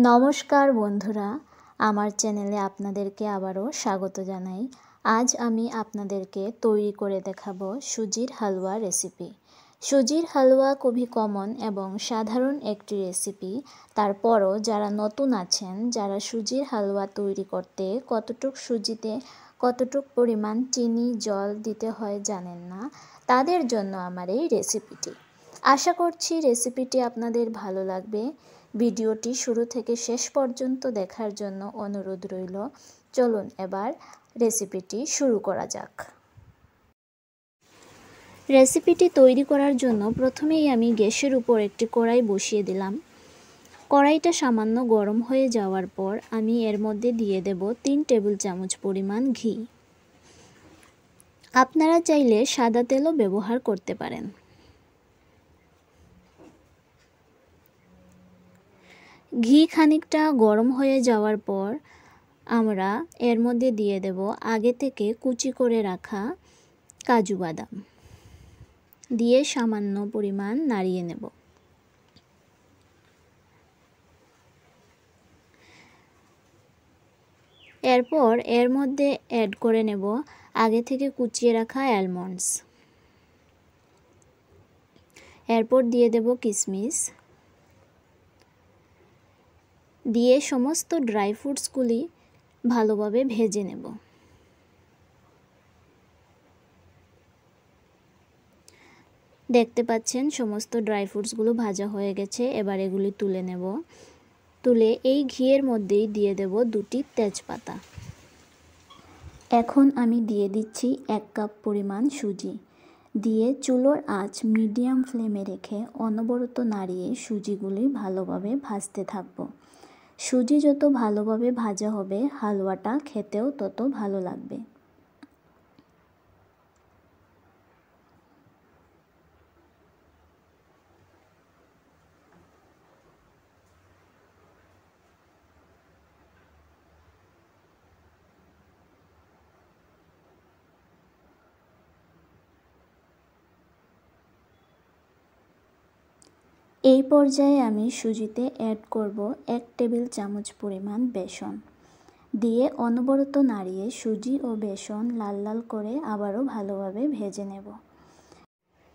নমস্কার বন্ধুরা, আমার চ্যানেলে আপনাদেরকে আবারও স্বাগত জানাই। আজ আমি আপনাদেরকে তৈরি করে দেখাবো সুজির হালুয়া রেসিপি। সুজির হালুয়া খুবই কমন এবং সাধারণ একটি রেসিপি। তারপরও যারা নতুন আছেন, যারা সুজির হালুয়া তৈরি করতে কতটুক সুজিতে কতটুক পরিমাণ চিনি জল দিতে হয় জানেন না, তাদের জন্য আমার এই রেসিপিটি। আশা করছি রেসিপিটি আপনাদের ভালো লাগবে। ভিডিওটি শুরু থেকে শেষ পর্যন্ত দেখার জন্য অনুরোধ রইল। চলুন এবার রেসিপিটি শুরু করা যাক। রেসিপিটি তৈরি করার জন্য প্রথমেই আমি গ্যাসের উপর একটি কড়াই বসিয়ে দিলাম। কড়াইটা সামান্য গরম হয়ে যাওয়ার পর আমি এর মধ্যে দিয়ে দেব 3 টেবিল চামচ পরিমাণ ঘি। আপনারা চাইলে সাদা তেলও ব্যবহার করতে পারেন। ঘি খানিকটা গরম হয়ে যাওয়ার পর আমরা এর মধ্যে দিয়ে দেব আগে থেকে কুচি করে রাখা কাজু বাদাম, দিয়ে সামান্য পরিমাণ নাড়িয়ে নেব। এরপর এর মধ্যে অ্যাড করে নেব আগে থেকে কুচিয়ে রাখা অ্যালমন্ডস। এরপর দিয়ে দেব কিশমিশ, দিয়ে সমস্ত ড্রাই ফ্রুটসগুলি ভালোভাবে ভেজে নেব। দেখতে পাচ্ছেন সমস্ত ড্রাই ফ্রুটসগুলো ভাজা হয়ে গেছে। এবার এগুলি তুলে নেব। তুলে এই ঘিয়ের মধ্যেই দিয়ে দেব 2টি তেজপাতা। এখন আমি দিয়ে দিচ্ছি 1 কাপ পরিমাণ সুজি। দিয়ে চুলোর আঁচ মিডিয়াম ফ্লেমে রেখে অনবরত নাড়িয়ে সুজিগুলি ভালোভাবে ভাজতে থাকবো। সুজি যত ভালোভাবে ভাজা হবে, হালুয়াটা খেতেও তত ভালো লাগবে। এই পর্যায়ে আমি সুজিতে অ্যাড করব 1 টেবিল চামচ পরিমাণ বেসন। দিয়ে অনবরত নাড়িয়ে সুজি ও বেসন লাল লাল করে আবারও ভালোভাবে ভেজে নেব।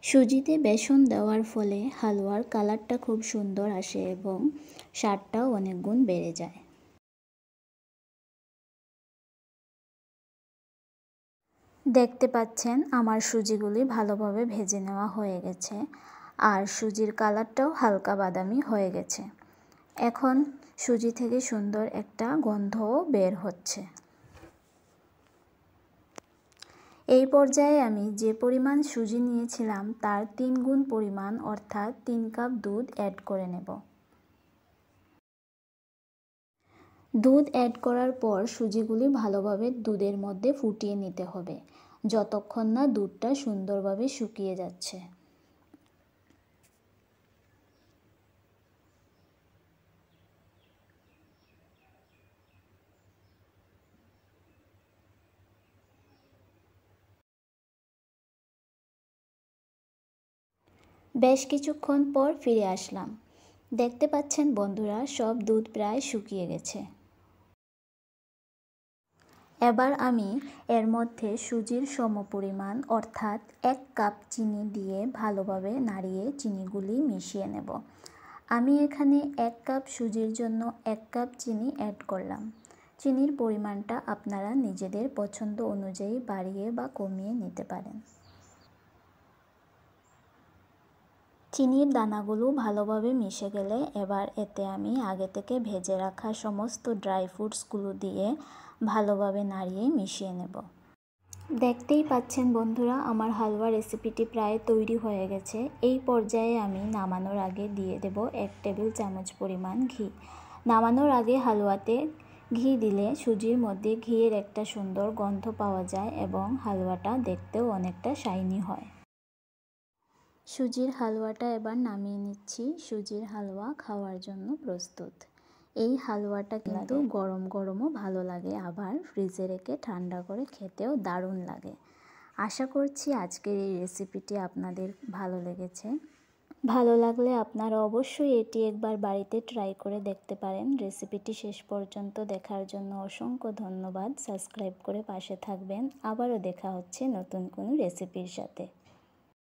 সুজিতে বেসন দেওয়ার ফলে হালুয়ার কালারটা খুব সুন্দর আসে এবং স্বাদটাও অনেক গুণ বেড়ে যায়। দেখতে পাচ্ছেন আমার সুজিগুলি ভালোভাবে ভেজে নেওয়া হয়ে গেছে আর সুজির কালারটাও হালকা বাদামি হয়ে গেছে। এখন সুজি থেকে সুন্দর একটা গন্ধও বের হচ্ছে। এই পর্যায়ে আমি যে পরিমাণ সুজি নিয়েছিলাম তার 3 গুণ পরিমাণ অর্থাৎ 3 কাপ দুধ অ্যাড করে নেব। দুধ অ্যাড করার পর সুজিগুলি ভালোভাবে দুধের মধ্যে ফুটিয়ে নিতে হবে, যতক্ষণ না দুধটা সুন্দরভাবে শুকিয়ে যাচ্ছে। বেশ কিছুক্ষণ পর ফিরে আসলাম। দেখতে পাচ্ছেন বন্ধুরা, সব দুধ প্রায় শুকিয়ে গেছে। এবার আমি এর মধ্যে সুজির সমপরিমাণ অর্থাৎ 1 কাপ চিনি দিয়ে ভালোভাবে নাড়িয়ে চিনিগুলি মিশিয়ে নেব। আমি এখানে 1 কাপ সুজির জন্য 1 কাপ চিনি অ্যাড করলাম। চিনির পরিমাণটা আপনারা নিজেদের পছন্দ অনুযায়ী বাড়িয়ে বা কমিয়ে নিতে পারেন। চিনির দানাগুলো ভালোভাবে মিশে গেলে এবার এতে আমি আগে থেকে ভেজে রাখা সমস্ত ড্রাই ফ্রুটসগুলো দিয়ে ভালোভাবে নাড়িয়ে মিশিয়ে নেব। দেখতেই পাচ্ছেন বন্ধুরা, আমার হালুয়া রেসিপিটি প্রায় তৈরি হয়ে গেছে। এই পর্যায়ে আমি নামানোর আগে দিয়ে দেব 1 টেবিল চামচ পরিমাণ ঘি। নামানোর আগে হালুয়াতে ঘি দিলে সুজির মধ্যে ঘিয়ের একটা সুন্দর গন্ধ পাওয়া যায় এবং হালুয়াটা দেখতেও অনেকটা শাইনি হয়। সুজির হালুয়াটা এবার নামিয়ে নিচ্ছি। সুজির হালুয়া খাওয়ার জন্য প্রস্তুত। এই হালুয়াটা কিন্তু গরম গরমও ভালো লাগে, আবার ফ্রিজে রেখে ঠান্ডা করে খেতেও দারুণ লাগে। আশা করছি আজকের এই রেসিপিটি আপনাদের ভালো লেগেছে। ভালো লাগলে আপনারা অবশ্যই এটি একবার বাড়িতে ট্রাই করে দেখতে পারেন। রেসিপিটি শেষ পর্যন্ত দেখার জন্য অসংখ্য ধন্যবাদ। সাবস্ক্রাইব করে পাশে থাকবেন। আবারও দেখা হচ্ছে নতুন কোনো রেসিপির সাথে।